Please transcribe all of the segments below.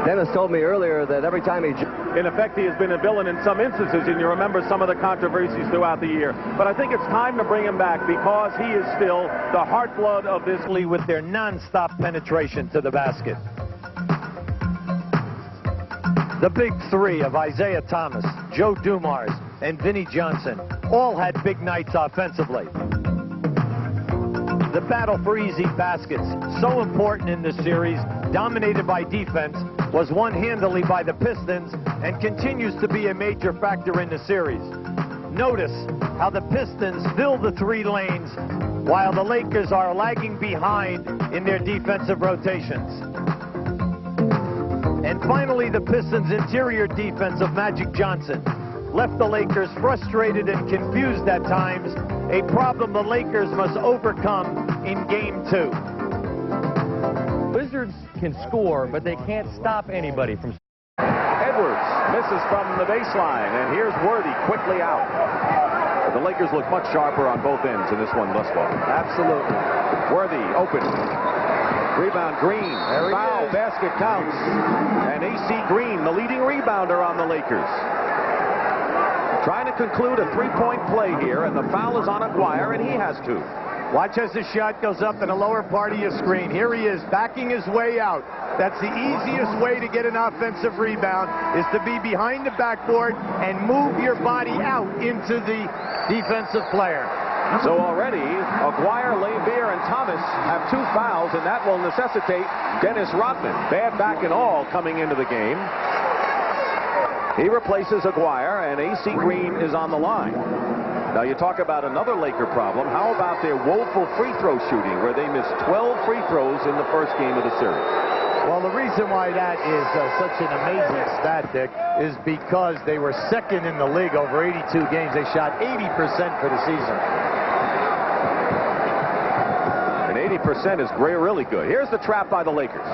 Dennis told me earlier that every time he... In effect, he has been a villain in some instances, and you remember some of the controversies throughout the year. But I think it's time to bring him back because he is still the heartblood of this league with their non-stop penetration to the basket. The big three of Isaiah Thomas, Joe Dumars, and Vinnie Johnson all had big nights offensively. The battle for easy baskets, so important in this series, dominated by defense, was won handily by the Pistons and continues to be a major factor in the series. Notice how the Pistons fill the three lanes while the Lakers are lagging behind in their defensive rotations. And finally, the Pistons' interior defense of Magic Johnson left the Lakers frustrated and confused at times, a problem the Lakers must overcome in Game 2. Wizards can score, but they can't stop anybody from... Edwards misses from the baseline, and here's Worthy quickly out. But the Lakers look much sharper on both ends in this one thus far. Absolutely. Worthy open. Rebound, Green. Foul, basket counts. And A.C. Green, the leading rebounder on the Lakers. Trying to conclude a three-point play here, and the foul is on Aguirre, and he has two. Watch as the shot goes up in the lower part of your screen. Here he is, backing his way out. That's the easiest way to get an offensive rebound, is to be behind the backboard and move your body out into the defensive player. So already, Aguirre, Laimbeer, and Thomas have two fouls, and that will necessitate Dennis Rodman, bad back and all, coming into the game. He replaces Aguirre, and A.C. Green is on the line. Now, you talk about another Laker problem. How about their woeful free throw shooting, where they missed 12 free throws in the first game of the series? Well, the reason why that is such an amazing stat, Dick, is because they were second in the league over 82 games. They shot 80% for the season. And 80% is really good. Here's the trap by the Lakers.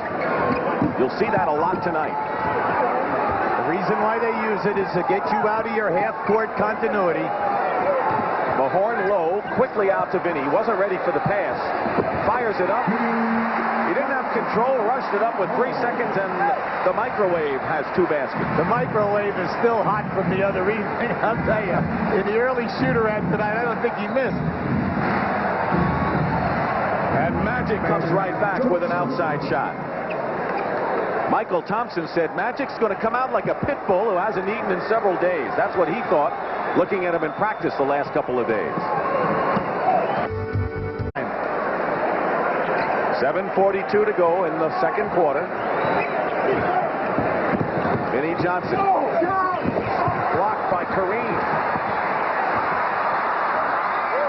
You'll see that a lot tonight. The reason why they use it is to get you out of your half-court continuity. Mahorn low, quickly out to Vinny. He wasn't ready for the pass. Fires it up. He didn't have control, rushed it up with 3 seconds, and the microwave has two baskets. The microwave is still hot from the other evening, I'll tell you. In the early shooter at tonight, I don't think he missed. And Magic comes right back with an outside shot. Michael Thompson said Magic's going to come out like a pit bull who hasn't eaten in several days. That's what he thought, looking at him in practice the last couple of days. 7:42 to go in the second quarter. Vinnie Johnson. Blocked by Kareem.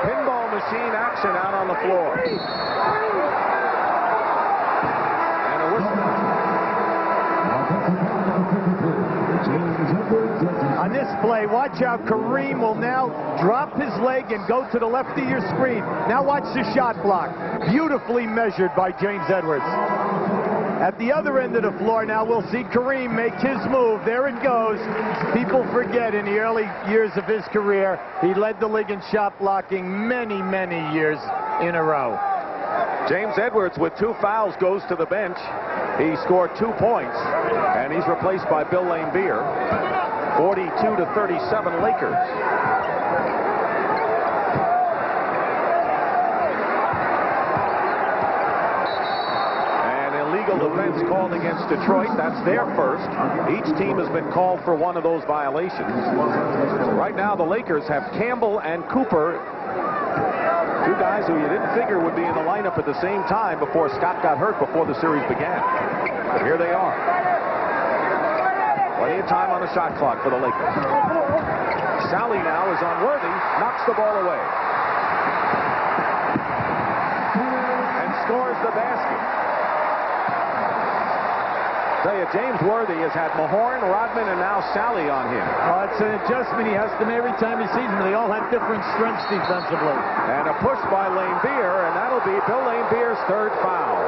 Pinball machine action out on the floor. And a whistle. On this play, watch how Kareem will now drop his leg and go to the left of your screen. Now watch the shot block. Beautifully measured by James Edwards. At the other end of the floor now, we'll see Kareem make his move. There it goes. People forget in the early years of his career, he led the league in shot blocking many, many years in a row. James Edwards with two fouls goes to the bench. He scored 2 points, and he's replaced by Bill Laimbeer. 42-37 Lakers. An illegal defense called against Detroit. That's their first. Each team has been called for one of those violations. Right now, the Lakers have Campbell and Cooper, two guys who you didn't figure would be in the lineup at the same time before Scott got hurt before the series began. But here they are. Plenty of time on the shot clock for the Lakers. Sally now is on Worthy, knocks the ball away. And scores the basket. Tell you, James Worthy has had Mahorn, Rodman, and now Sally on him. Oh, it's an adjustment he has to make every time he sees them. They all have different strengths defensively. And a push by Laimbeer, and that'll be Bill Laimbeer's third foul.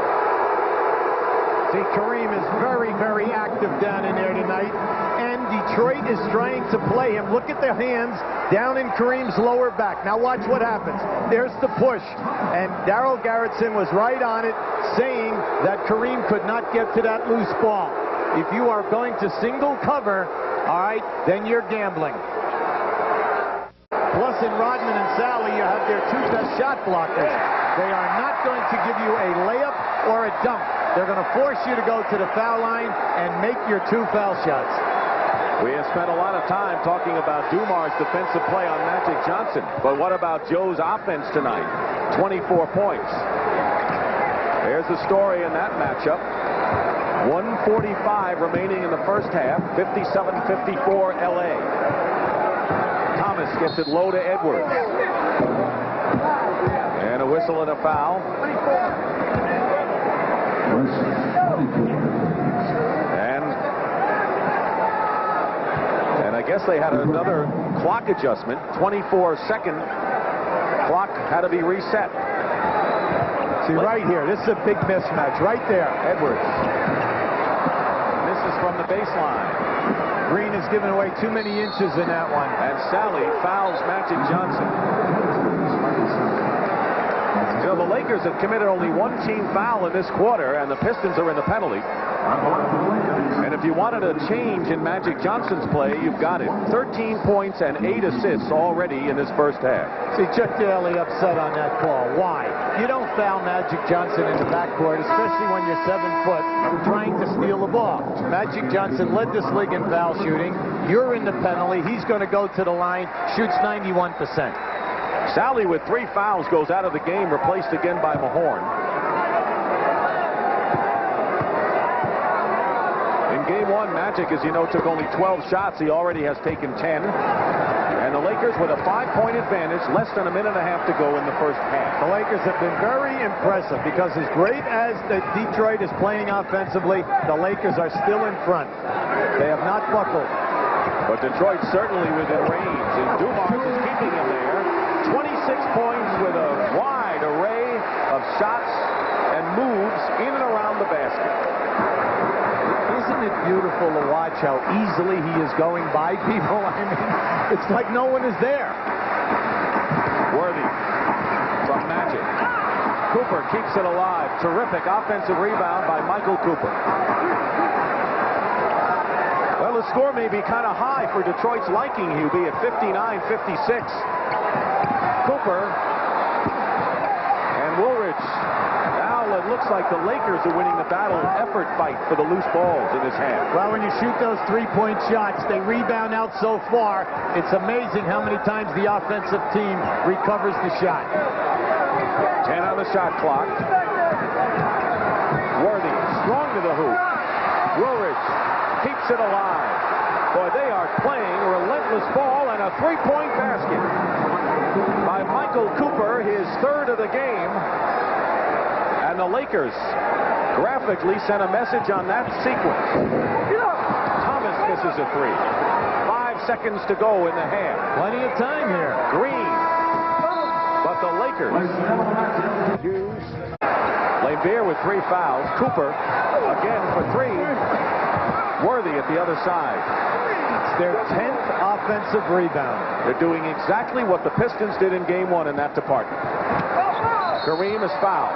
See, Kareem is very, very active down in there tonight, and Detroit is trying to play him. Look at the hands down in Kareem's lower back. Now watch what happens. There's the push, and Darryl Garretson was right on it, saying that Kareem could not get to that loose ball. If you are going to single cover, all right, then you're gambling. Plus, in Rodman and Sally, you have their two best shot blockers. They are not going to give you a layup or a dunk. They're going to force you to go to the foul line and make your two foul shots. We have spent a lot of time talking about Dumar's defensive play on Magic Johnson. But what about Joe's offense tonight? 24 points. There's the story in that matchup. 1:45 remaining in the first half. 57-54 LA. Thomas gets it low to Edwards. And a whistle and a foul. And I guess they had another clock adjustment. 24-second clock had to be reset. See, right here, this is a big mismatch. Right there, Edwards. Misses from the baseline. Green has given away too many inches in that one. And Sally fouls Magic Johnson. You know, the Lakers have committed only one team foul in this quarter, and the Pistons are in the penalty. And if you wanted a change in Magic Johnson's play, you've got it. 13 points and 8 assists already in this first half. See, Chuck Daly upset on that call. Why? You don't foul Magic Johnson in the backcourt, especially when you're 7 foot trying to steal the ball. Magic Johnson led this league in foul shooting. You're in the penalty. He's going to go to the line, shoots 91%. Sally with 3 fouls goes out of the game, replaced again by Mahorn. In game 1, Magic, as you know, took only 12 shots. He already has taken 10. And the Lakers with a 5-point advantage, less than a minute and a half to go in the first half. The Lakers have been very impressive because as great as the Detroit is playing offensively, the Lakers are still in front. They have not buckled. But Detroit certainly within range, and Dumars is keeping him there. 26 points with a wide array of shots and moves in and around the basket. Isn't it beautiful to watch how easily he is going by people? I mean, it's like no one is there. Worthy from Magic. Cooper keeps it alive. Terrific offensive rebound by Michael Cooper. Well, the score may be kind of high for Detroit's liking, Hubie, at 59-56. Cooper and Woolridge. Now it looks like the Lakers are winning the battle effort fight for the loose balls in this half. Well, when you shoot those 3-point shots, they rebound out so far. It's amazing how many times the offensive team recovers the shot. 10 on the shot clock. Worthy strong to the hoop. Woolridge keeps it alive. Boy, they are playing relentless ball and a 3-point basket by Michael Cooper, his 3rd of the game. And the Lakers graphically sent a message on that sequence. Thomas misses a 3. 5 seconds to go in the half. Plenty of time here. Green. But the Lakers. Hughes. Laimbeer with 3 fouls. Cooper again for 3. Worthy at the other side. It's their 10th offensive rebound. They're doing exactly what the Pistons did in game 1 in that department. Kareem is fouled.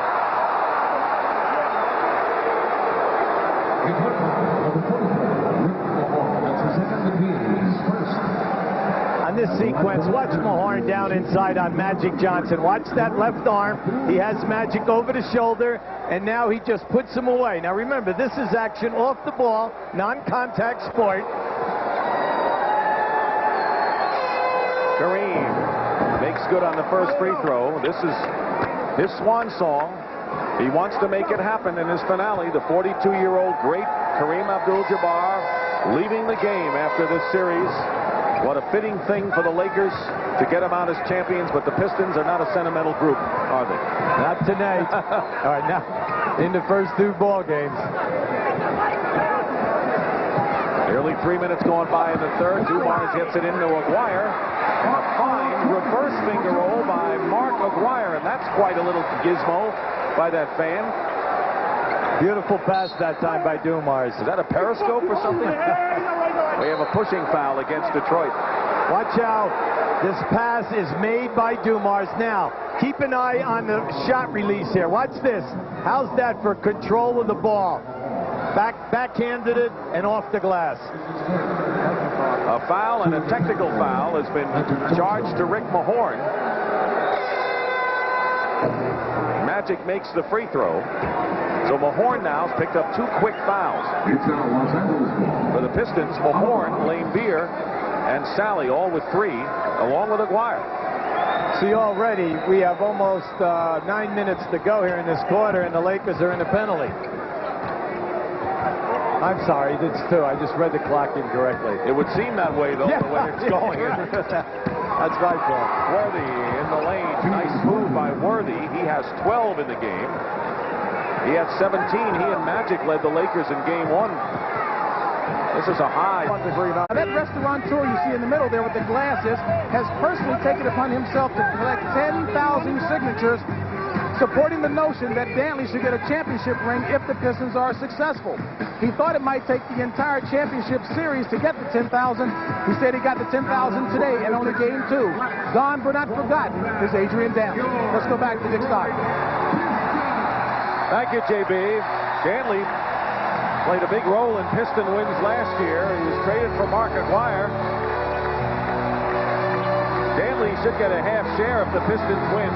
On this sequence, watch Mahorn down inside on Magic Johnson. Watch that left arm. He has Magic over the shoulder, and now he just puts him away. Now remember, this is action off the ball, non-contact sport. Kareem makes good on the first free throw. This is his swan song. He wants to make it happen in his finale. The 42-year-old great Kareem Abdul-Jabbar leaving the game after this series. What a fitting thing for the Lakers to get them out as champions, but the Pistons are not a sentimental group, are they? Not tonight. All right, now in the first 2 ball games. Nearly 3 minutes going by in the third. Dumars gets it into Aguirre. And a fine reverse finger roll by Mark Aguirre, and that's quite a little gizmo by that fan. Beautiful pass that time by Dumars. Is that a periscope or something? We have a pushing foul against Detroit. Watch out. This pass is made by Dumars. Now, keep an eye on the shot release here. Watch this. How's that for control of the ball? backhanded it, and off the glass. A foul and a technical foul has been charged to Rick Mahorn. Magic makes the free throw. So Mahorn now has picked up 2 quick fouls. For the Pistons, Mahorn, Lane Beer, and Sally all with 3, along with Aguirre. See, already we have almost 9 minutes to go here in this quarter, and the Lakers are in a penalty. I'm sorry, it's 2. I just read the clock incorrectly. It would seem that way, though, the way it's going. That's my fault. Worthy in the lane. Nice move by Worthy. He has 12 in the game. He had 17. He and Magic led the Lakers in game 1. This is a high. Now, that restaurateur you see in the middle there with the glasses has personally taken upon himself to collect 10,000 signatures supporting the notion that Dantley should get a championship ring if the Pistons are successful. He thought it might take the entire championship series to get the 10,000. He said he got the 10,000 today and only game 2. Gone but not forgotten is Adrian Dantley. Let's go back to Dick Stockton. Thank you, JB. Dantley played a big role in Piston wins last year. He was traded for Mark Aguirre. Dantley should get a half share if the Pistons win.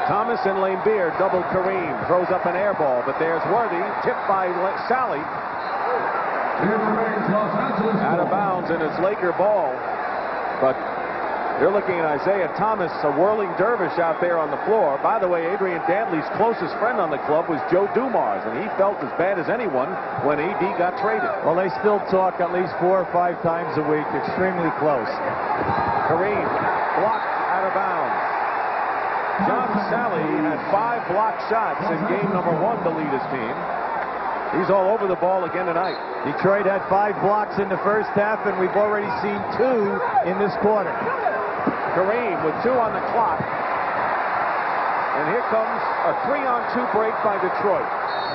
Thomas and Lane Beer double Kareem. Throws up an air ball, but there's Worthy. Tipped by Sally. Out of bounds, and it's Laker ball. But they're looking at Isaiah Thomas, a whirling dervish out there on the floor. By the way, Adrian Dantley's closest friend on the club was Joe Dumars, and he felt as bad as anyone when AD got traded. Well, they still talk at least 4 or 5 times a week. Extremely close. Kareem blocked out of bounds. John Sally had 5 blocked shots in game number 1 to lead his team. He's all over the ball again tonight. Detroit had 5 blocks in the first half, and we've already seen 2 in this quarter. Kareem with 2 on the clock. And here comes a 3-on-2 break by Detroit.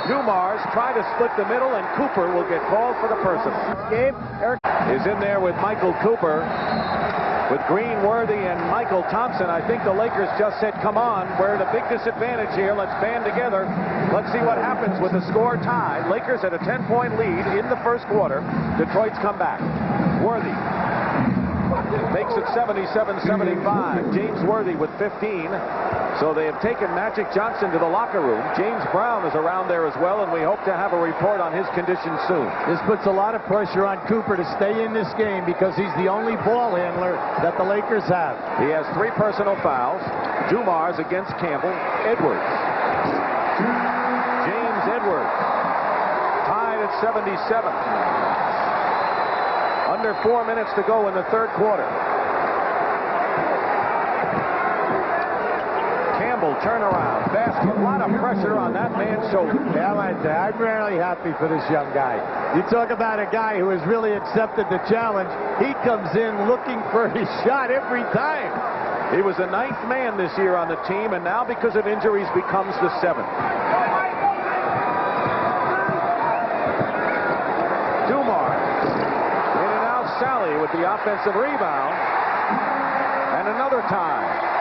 Dumars try to split the middle, and Cooper will get called for the personal. Gabe, Eric is in there with Michael Cooper. With Green, Worthy, and Michael Thompson, I think the Lakers just said, come on, we're at a big disadvantage here. Let's band together. Let's see what happens with the score tied. Lakers at a 10-point lead in the first quarter. Detroit's come back. Worthy makes it 77-75. James Worthy with 15. So they have taken Magic Johnson to the locker room. James Brown is around there as well, and we hope to have a report on his condition soon. This puts a lot of pressure on Cooper to stay in this game because he's the only ball handler that the Lakers have. He has 3 personal fouls. Dumars against Campbell. Edwards. James Edwards tied at 77. Under 4 minutes to go in the third quarter. Campbell turnaround basket. A lot of pressure on that man's shoulder. Yeah, I'm really happy for this young guy. You talk about a guy who has really accepted the challenge. He comes in looking for his shot every time. He was the 9th man this year on the team, and now because of injuries becomes the 7th. Dumars. In and out Sally with the offensive rebound. And another time.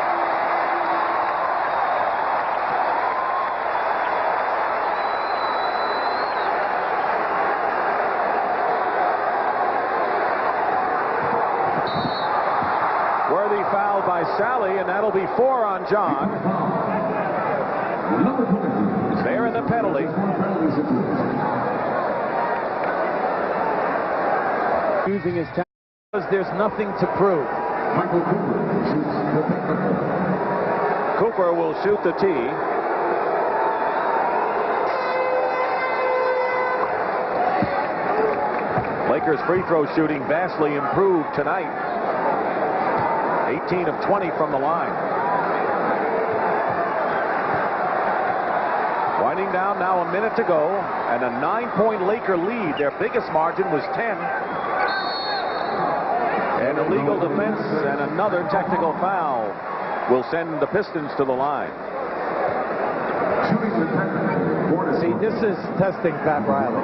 Worthy fouled by Sally, and that'll be 4 on John. They're in the penalty. Using his talent because there's nothing to prove. Cooper will shoot the tee. Lakers free throw shooting vastly improved tonight. 18 of 20 from the line. Winding down now, a minute to go, and a 9-point Laker lead. Their biggest margin was 10. An illegal defense and another technical foul will send the Pistons to the line. See, this is testing Pat Riley.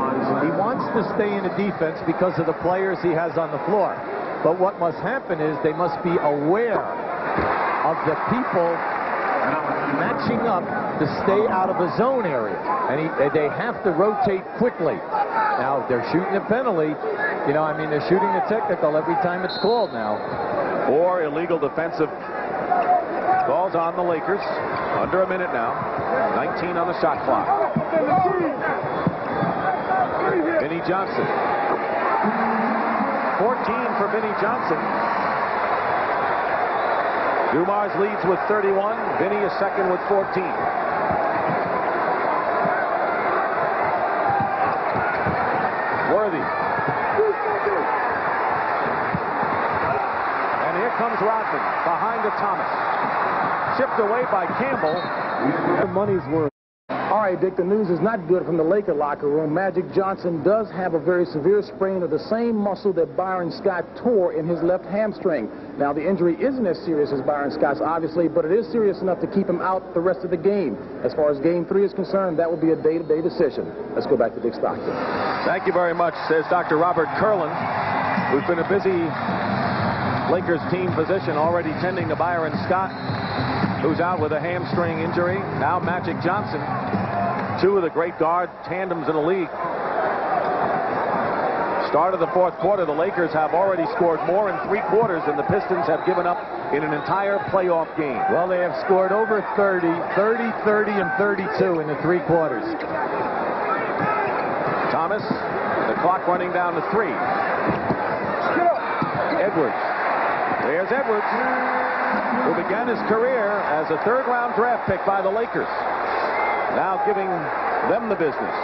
He wants to stay in the defense because of the players he has on the floor. But what must happen is they must be aware of the people matching up to stay out of the zone area. And they have to rotate quickly. Now, they're shooting a penalty. You know, I mean, they're shooting a technical every time it's called now. 4 illegal defensive calls on the Lakers. Under a minute now. 19 on the shot clock. Vinnie Johnson. 14 for Vinnie Johnson. Dumars leads with 31. Vinnie is second with 14. Worthy. And here comes Rodman behind to Thomas. Chipped away by Campbell. The money's worth. All right, Dick, the news is not good from the Laker locker room. Magic Johnson does have a very severe sprain of the same muscle that Byron Scott tore in his left hamstring. Now, the injury isn't as serious as Byron Scott's, obviously, but it is serious enough to keep him out the rest of the game. As far as Game 3 is concerned, that will be a day-to-day decision. Let's go back to Dick Stockton. Thank you very much, says Dr. Robert Kurland, who's been a busy Lakers team physician already tending to Byron Scott, who's out with a hamstring injury. Now Magic Johnson, 2 of the great guard tandems in the league. Start of the 4th quarter, the Lakers have already scored more in 3 quarters than the Pistons have given up in an entire playoff game. Well, they have scored over 30, 30, 30, and 32 in the 3 quarters. Thomas, the clock running down to 3. Edwards. There's Edwards, who began his career as a 3rd-round draft pick by the Lakers. Now giving them the business.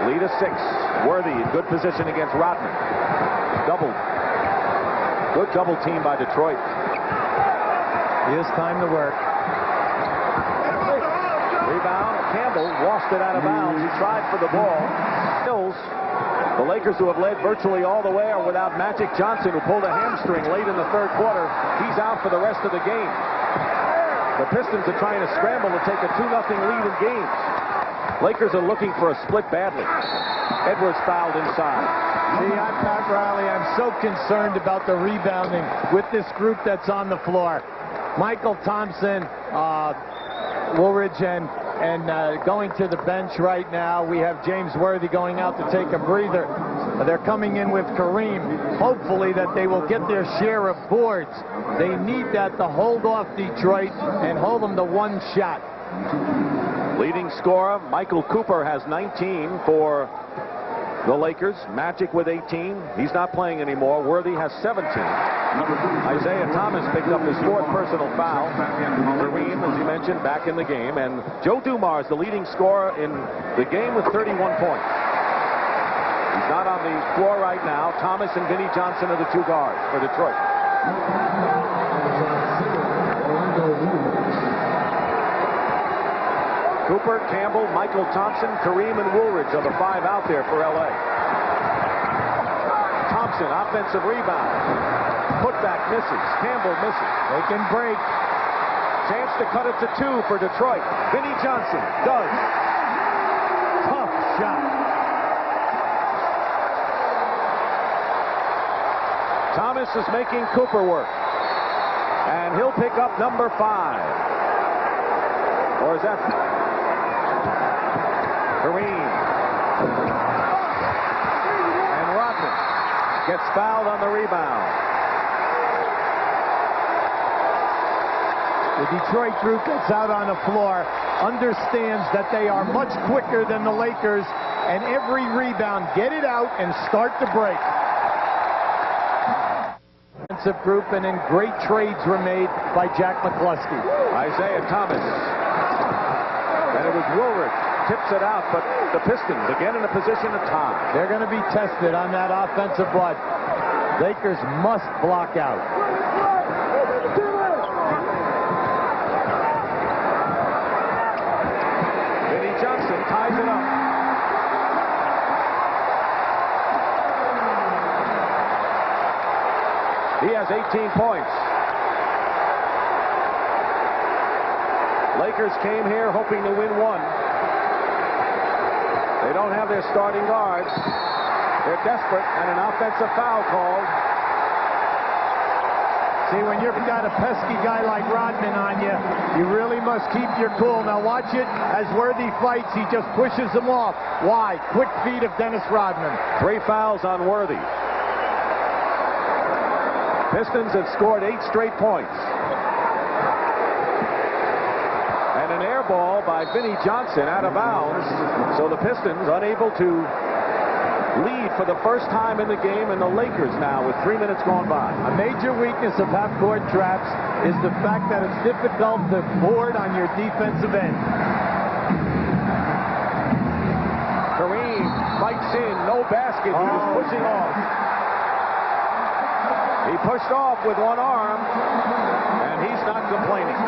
Lead is 6. Worthy in good position against Rodman. Double. Good double team by Detroit. It is time to work. Rebound. Campbell lost it out of bounds. He tried for the ball. Hills. The Lakers, who have led virtually all the way, are without Magic Johnson, who pulled a hamstring late in the 3rd quarter. He's out for the rest of the game. The Pistons are trying to scramble to take a 2-0 lead in games. Lakers are looking for a split badly. Edwards fouled inside. See, I'm Pat Riley. I'm so concerned about the rebounding with this group that's on the floor. Michael Thompson, Woolridge, and going to the bench right now. We have James Worthy going out to take a breather. They're coming in with Kareem. Hopefully that they will get their share of boards. They need that to hold off Detroit and hold them to 1 shot. Leading scorer, Michael Cooper, has 19 for the Lakers. Magic with 18. He's not playing anymore. Worthy has 17. Isaiah Thomas picked up his 4th personal foul. Kareem, as he mentioned, back in the game. And Joe Dumars, the leading scorer in the game with 31 points. He's not on the floor right now. Thomas and Vinnie Johnson are the 2 guards for Detroit. Cooper, Campbell, Michael Thompson, Kareem, and Woolridge are the 5 out there for L.A. Thompson, offensive rebound. Putback misses. Campbell misses. They can break. Chance to cut it to 2 for Detroit. Vinnie Johnson does. Tough shot. Thomas is making Cooper work. And he'll pick up number 5. Or is that Kareem? And Rodman gets fouled on the rebound. The Detroit group that's out on the floor understands that they are much quicker than the Lakers, and every rebound, get it out and start to break. Defensive group, and then great trades were made by Jack McCluskey. Isaiah Thomas. And it was Woolridge. Tips it out, but the Pistons again in a position to tie. They're going to be tested on that offensive blood. Lakers must block out. Vinnie Johnson ties it up. He has 18 points. Lakers came here hoping to win one. They don't have their starting guards. They're desperate, and an offensive foul called. See, when you've got a pesky guy like Rodman on you, you really must keep your cool. Now watch it as Worthy fights. He just pushes him off. Why? Quick feet of Dennis Rodman. 3 fouls on Worthy. Pistons have scored 8 straight points. And an air ball by Vinnie Johnson out of bounds. So the Pistons unable to lead for the first time in the game, and the Lakers now with 3 minutes gone by. A major weakness of half-court traps is the fact that it's difficult to board on your defensive end. Kareem fights in, no basket. He was pushing off. He pushed off with one arm, and he's not complaining.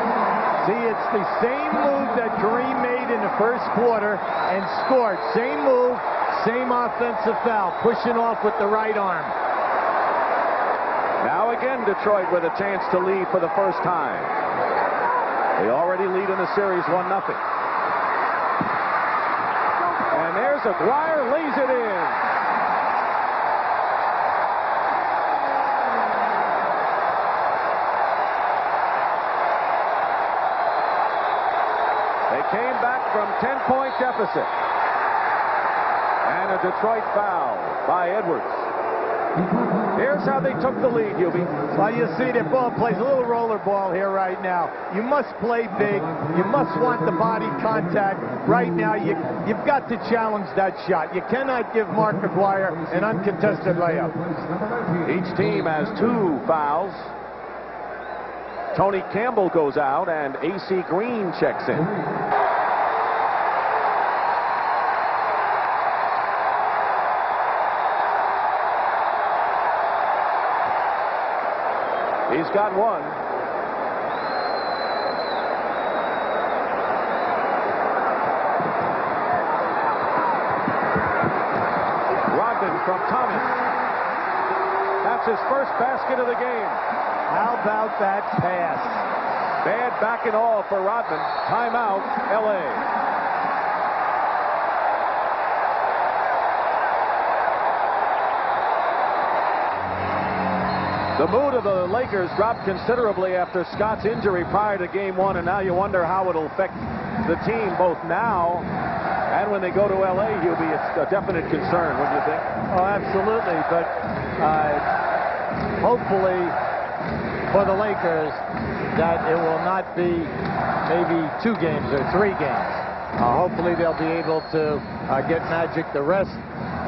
See, it's the same move that Kareem made in the first quarter and scored. Same move, same offensive foul, pushing off with the right arm. Now again, Detroit with a chance to lead for the first time. They already lead in the series 1-0. And there's Aguirre, lays it in. They came back from 10-point deficit. And a Detroit foul by Edwards. Here's how they took the lead, Hubie. Well, you see, their ball plays a little roller ball here right now. You must play big. You must want the body contact. Right now, you've got to challenge that shot. You cannot give Mark Aguirre an uncontested layup. Each team has 2 fouls. Tony Campbell goes out, and A.C. Green checks in. He's got one. Rodman from Thomas. That's his first basket of the game. How about that pass? Bad back and all for Rodman. Timeout, L.A. The mood of the Lakers dropped considerably after Scott's injury prior to Game 1, and now you wonder how it'll affect the team both now and when they go to L.A., Hubie. It's a definite concern, wouldn't you think? Oh, absolutely. But hopefully for the Lakers that it will not be maybe 2 games or 3 games. Hopefully they'll be able to get Magic the rest.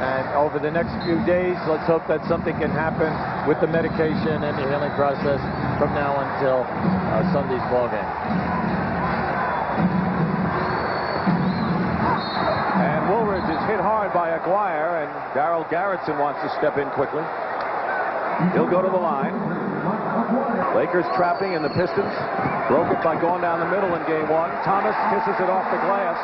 And over the next few days, let's hope that something can happen with the medication and the healing process from now until Sunday's ball game. And Woolridge is hit hard by Aguirre, and Darryl Garretson wants to step in quickly. He'll go to the line. Lakers trapping, and the Pistons broke it by going down the middle in Game 1. Thomas kisses it off the glass.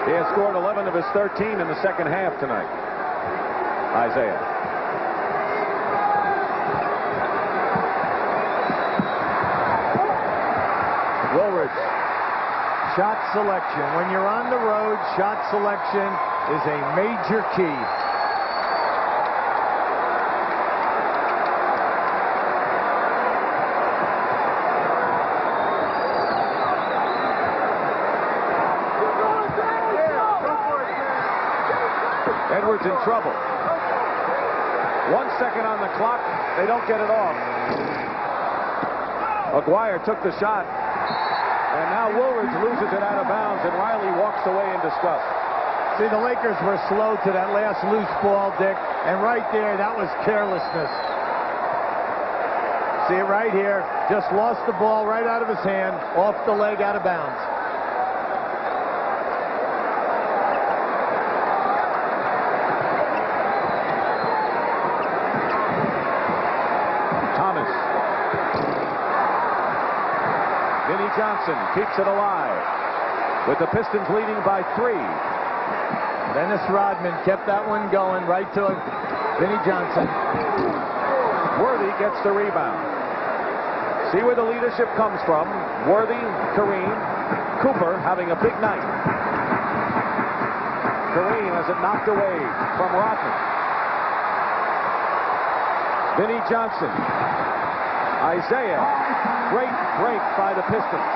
He has scored 11 of his 13 in the second half tonight. Isaiah. Woolridge. Shot selection. When you're on the road, shot selection is a major key. Edwards in trouble. 1 second on the clock. They don't get it off. Aguirre took the shot. And now Woolridge loses it out of bounds, and Riley walks away in disgust. See, the Lakers were slow to that last loose ball, Dick. And right there, that was carelessness. See it right here. Just lost the ball right out of his hand, off the leg, out of bounds. Johnson keeps it alive with the Pistons leading by 3. Dennis Rodman kept that one going right to Vinnie Johnson. Worthy gets the rebound. See where the leadership comes from. Worthy, Kareem, Cooper having a big night. Kareem has it knocked away from Rodman. Vinnie Johnson. Isaiah. Great break by the Pistons.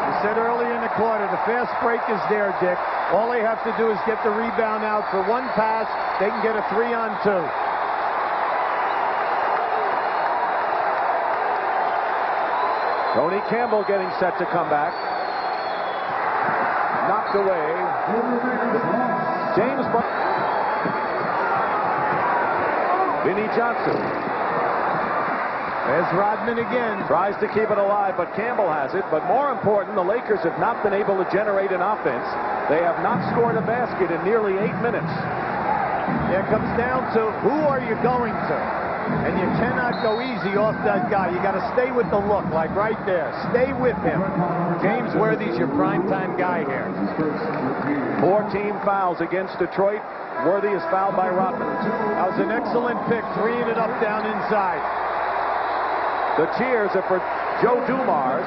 You said earlier in the quarter, the fast break is there, Dick. All they have to do is get the rebound out for one pass. They can get a 3-on-2. Tony Campbell getting set to come back. Knocked away. James Vinnie Johnson. There's Rodman again. Tries to keep it alive, but Campbell has it. But more important, the Lakers have not been able to generate an offense. They have not scored a basket in nearly 8 minutes. It comes down to who are you going to? And you cannot go easy off that guy. You got to stay with the look, like right there. Stay with him. James Worthy's your primetime guy here. 4 team fouls against Detroit. Worthy is fouled by Rodman. That was an excellent pick, freeing it up down inside. The cheers are for Joe Dumars.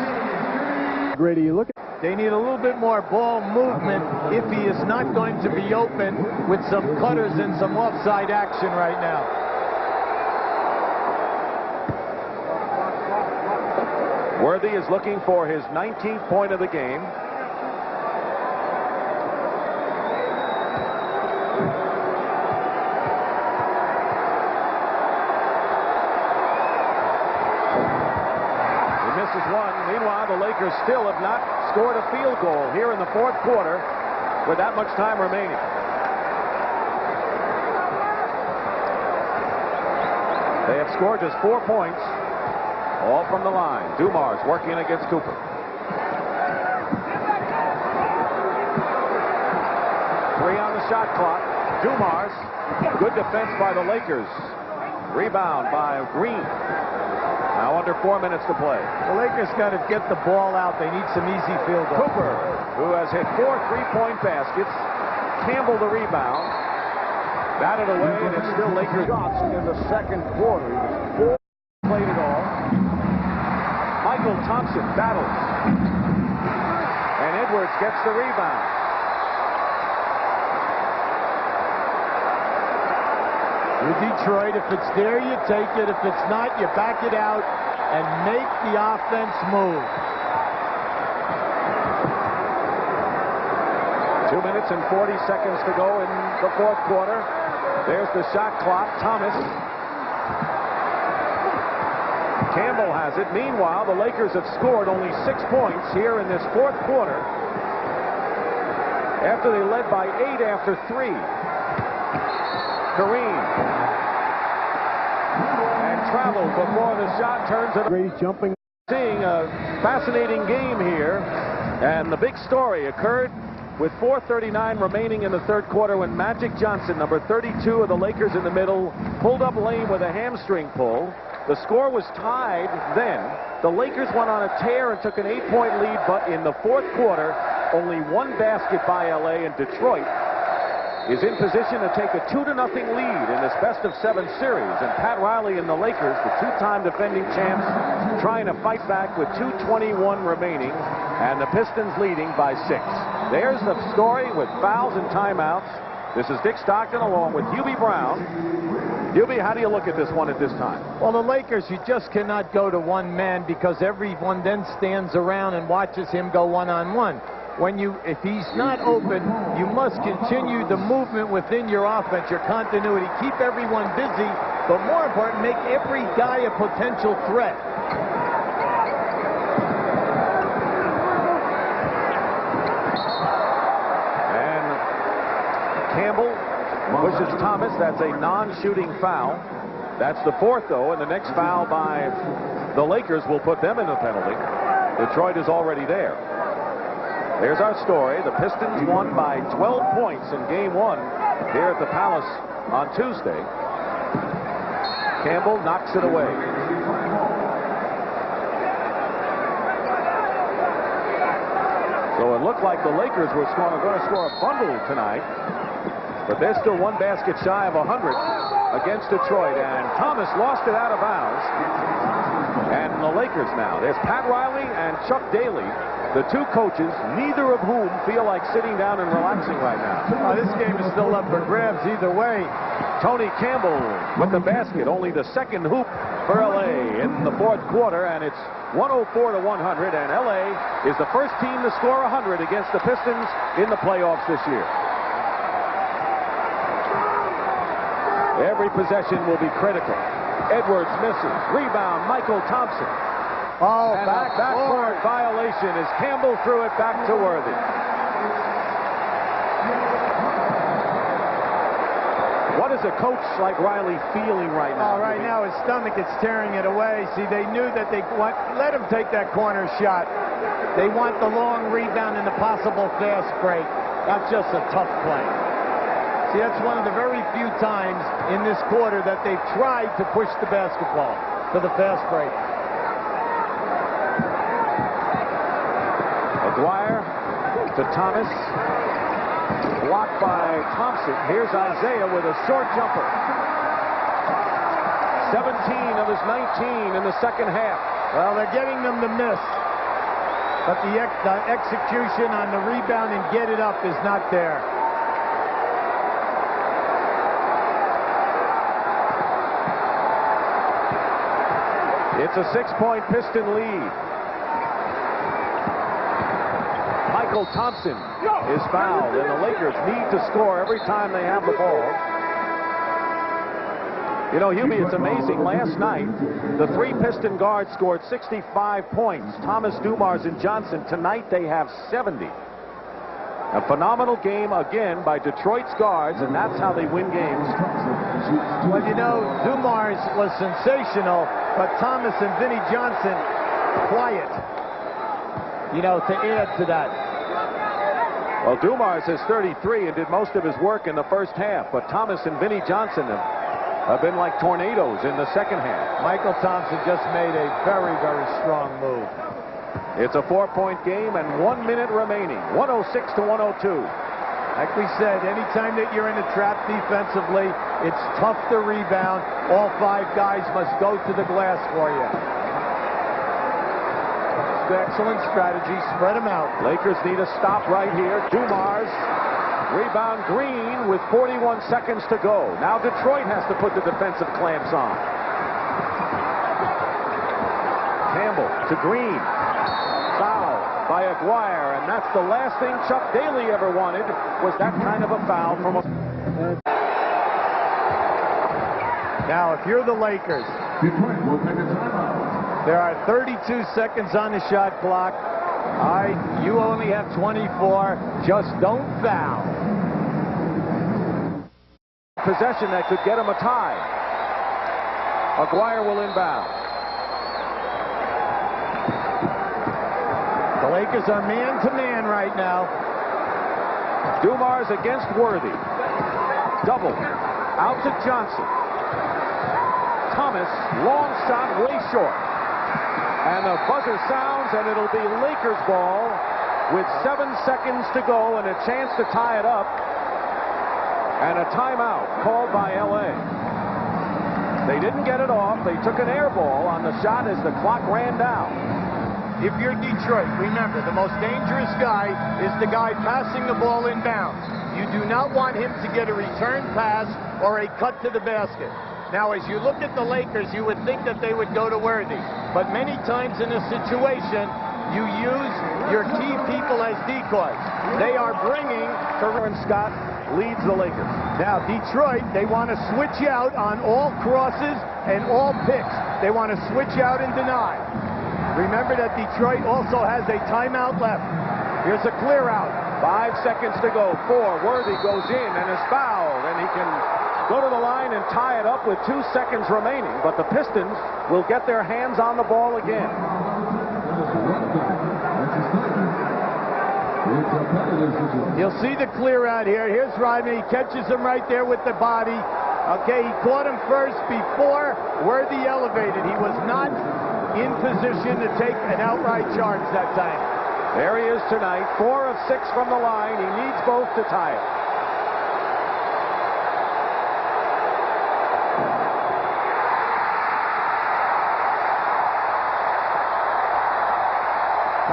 Grady, you look at. They need a little bit more ball movement if he is not going to be open with some cutters and some offside action right now. Worthy is looking for his 19th point of the game. He misses one. Meanwhile, the Lakers still have not scored a field goal here in the fourth quarter with that much time remaining. They have scored just 4 points. All from the line. Dumars working against Cooper. 3 on the shot clock. Dumars. Good defense by the Lakers. Rebound by Green. Now under 4 minutes to play. The Lakers got to get the ball out. They need some easy field goals. Cooper, who has hit 4 3-point baskets. Campbell the rebound. Batted away, and it's still Lakers shots in the second quarter. He was 4 played it all. Michael Thompson battles. And Edwards gets the rebound. With Detroit, if it's there, you take it. If it's not, you back it out and make the offense move. 2 minutes and 40 seconds to go in the fourth quarter. There's the shot clock. Thomas. Campbell has it. Meanwhile, the Lakers have scored only 6 points here in this fourth quarter after they led by 8 after 3. Kareem. And traveled before the shot turns it. Grady's jumping. Seeing a fascinating game here, and the big story occurred with 4:39 remaining in the third quarter when Magic Johnson, number 32 of the Lakers in the middle, pulled up lane with a hamstring pull. The score was tied then. The Lakers went on a tear and took an 8-point lead, but in the fourth quarter, only 1 basket by LA, and Detroit is in position to take a 2-0 lead in this best-of-7 series. And Pat Riley and the Lakers, the 2-time defending champs, trying to fight back with 2:21 remaining, and the Pistons leading by 6. There's the story with fouls and timeouts. This is Dick Stockton along with Hubie Brown. Hubie, how do you look at this one at this time? Well, the Lakers, you just cannot go to one man because everyone then stands around and watches him go one-on-one. If he's not open, you must continue the movement within your offense, your continuity. Keep everyone busy, but more important, make every guy a potential threat. And Campbell pushes Thomas. That's a non-shooting foul. That's the 4th, though, and the next foul by the Lakers will put them in the penalty. Detroit is already there. There's our story. The Pistons won by 12 points in Game 1 here at the Palace on Tuesday. Campbell knocks it away. So it looked like the Lakers were going to score a bundle tonight, but they're still 1 basket shy of 100. against Detroit, and Thomas lost it out of bounds. And the Lakers now. There's Pat Riley and Chuck Daly, the two coaches, neither of whom feel like sitting down and relaxing right now. This game is still up for grabs either way. Tony Campbell with the basket, only the second hoop for LA in the fourth quarter, and it's 104 to 100, and LA is the first team to score 100 against the Pistons in the playoffs this year. Every possession will be critical. Edwards misses. Rebound, Michael Thompson. Oh, And a backcourt violation as Campbell threw it back to Worthy. What is a coach like Riley feeling right now? Right now his stomach is tearing it away. See, they knew that they let him take that corner shot. They want the long rebound and the possible fast break. That's just a tough play. See, that's one of the very few times in this quarter that they've tried to push the basketball for the fast break. McGuire to Thomas. Blocked by Thompson. Here's Isaiah with a short jumper. 17 of his 19 in the second half. Well, they're getting them to miss. But the execution on the rebound and get it up is not there. It's a 6-point Piston lead. Michael Thompson is fouled, and the Lakers need to score every time they have the ball. You know, Hubie, it's amazing. Last night, the three Piston guards scored 65 points. Thomas, Dumars, and Johnson. Tonight, they have 70. A phenomenal game, again, by Detroit's guards, and that's how they win games. Well, you know, Dumars was sensational, but Thomas and Vinnie Johnson, quiet. You know, to add to that. Well, Dumars has 33 and did most of his work in the first half, but Thomas and Vinnie Johnson have been like tornadoes in the second half. Michael Thompson just made a very, very strong move. It's a 4-point game and 1 minute remaining. 106 to 102. Like we said, anytime that you're in a trap defensively, it's tough to rebound. All five guys must go to the glass for you. Excellent strategy. Spread them out. Lakers need a stop right here. Dumars. Rebound Green with 41 seconds to go. Now Detroit has to put the defensive clamps on. Campbell to Green. Foul by Aguirre, and that's the last thing Chuck Daly ever wanted, was that kind of a foul from a... Now, if you're the Lakers, there are 32 seconds on the shot clock. All right, you only have 24. Just don't foul. Possession that could get him a tie. Aguirre will inbound. The Lakers are man-to-man right now. Dumars against Worthy. Double. Out to Johnson. Thomas, long shot, way short. And the buzzer sounds, and it'll be Lakers ball with 7 seconds to go and a chance to tie it up. And a timeout called by LA. They didn't get it off. They took an air ball on the shot as the clock ran down. If you're Detroit, remember, the most dangerous guy is the guy passing the ball inbounds. You do not want him to get a return pass or a cut to the basket. Now, as you look at the Lakers, you would think that they would go to Worthy. But many times in a situation, you use your key people as decoys. They are bringing... Terrence Scott leads the Lakers. Now, Detroit, they want to switch out on all crosses and all picks. They want to switch out and deny. Remember that Detroit also has a timeout left. Here's a clear out. 5 seconds to go. 4. Worthy goes in and is fouled, and he can go to the line and tie it up with 2 seconds remaining. But the Pistons will get their hands on the ball again. You'll see the clear out here. Here's Rodney. He catches him right there with the body. Okay, he caught him first before Worthy elevated. He was not in position to take an outright charge that time. There he is tonight, 4 of 6 from the line. He needs both to tie it.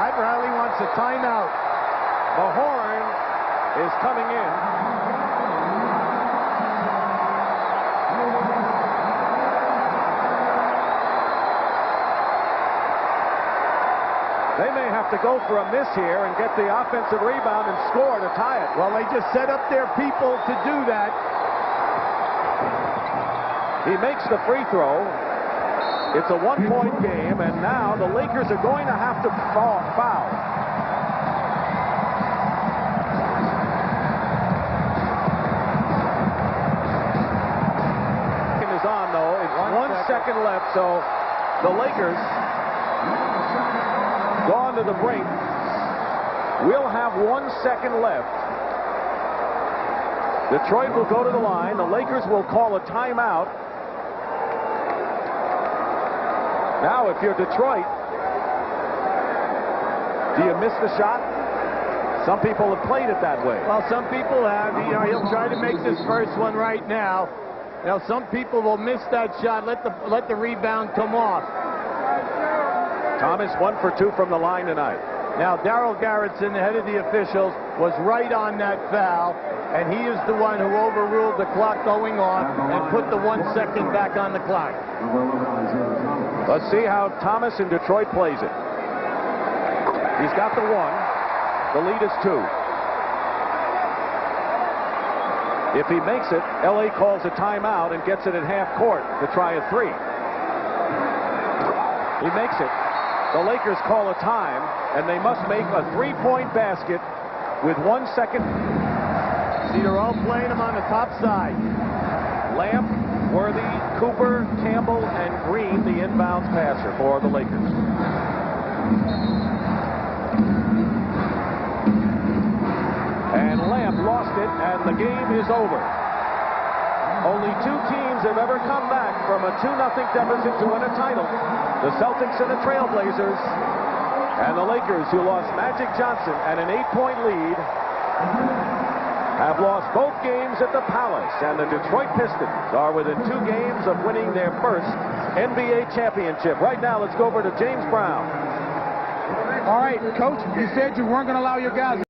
Pat Riley wants a timeout. The horn is coming in. They may have to go for a miss here and get the offensive rebound and score to tie it. Well, they just set up their people to do that. He makes the free throw. It's a one-point game, and now the Lakers are going to have to foul. Is on, though. It's one second left, so the Lakers gone to the brink. We'll have 1 second left. Detroit will go to the line. The Lakers will call a timeout. Now, if you're Detroit, do you miss the shot? Some people have played it that way. Well, some people have. You know, he'll try to make this first one right now. You know, some people will miss that shot. Let the rebound come off. Thomas 1 for 2 from the line tonight. Now, Daryl Garrettson, the head of the officials, was right on that foul, and he is the one who overruled the clock going off and put the 1 second back on the clock. Let's see how Thomas in Detroit plays it. He's got the 1. The lead is 2. If he makes it, L.A. calls a timeout and gets it at half court to try a 3. He makes it. The Lakers call a time, and they must make a 3-point basket with 1 second. See, they're all playing him on the top side. Lamb, Worthy, Cooper, Campbell, and Green, the inbounds passer for the Lakers. And Lamb lost it, and the game is over. Only 2 teams have ever come back from a 2-0 deficit to win a title. The Celtics and the Trailblazers, and the Lakers, who lost Magic Johnson and an 8-point lead, have lost both games at the Palace, and the Detroit Pistons are within 2 games of winning their first NBA championship. Right now, let's go over to James Brown. All right, Coach, you said you weren't going to allow your guys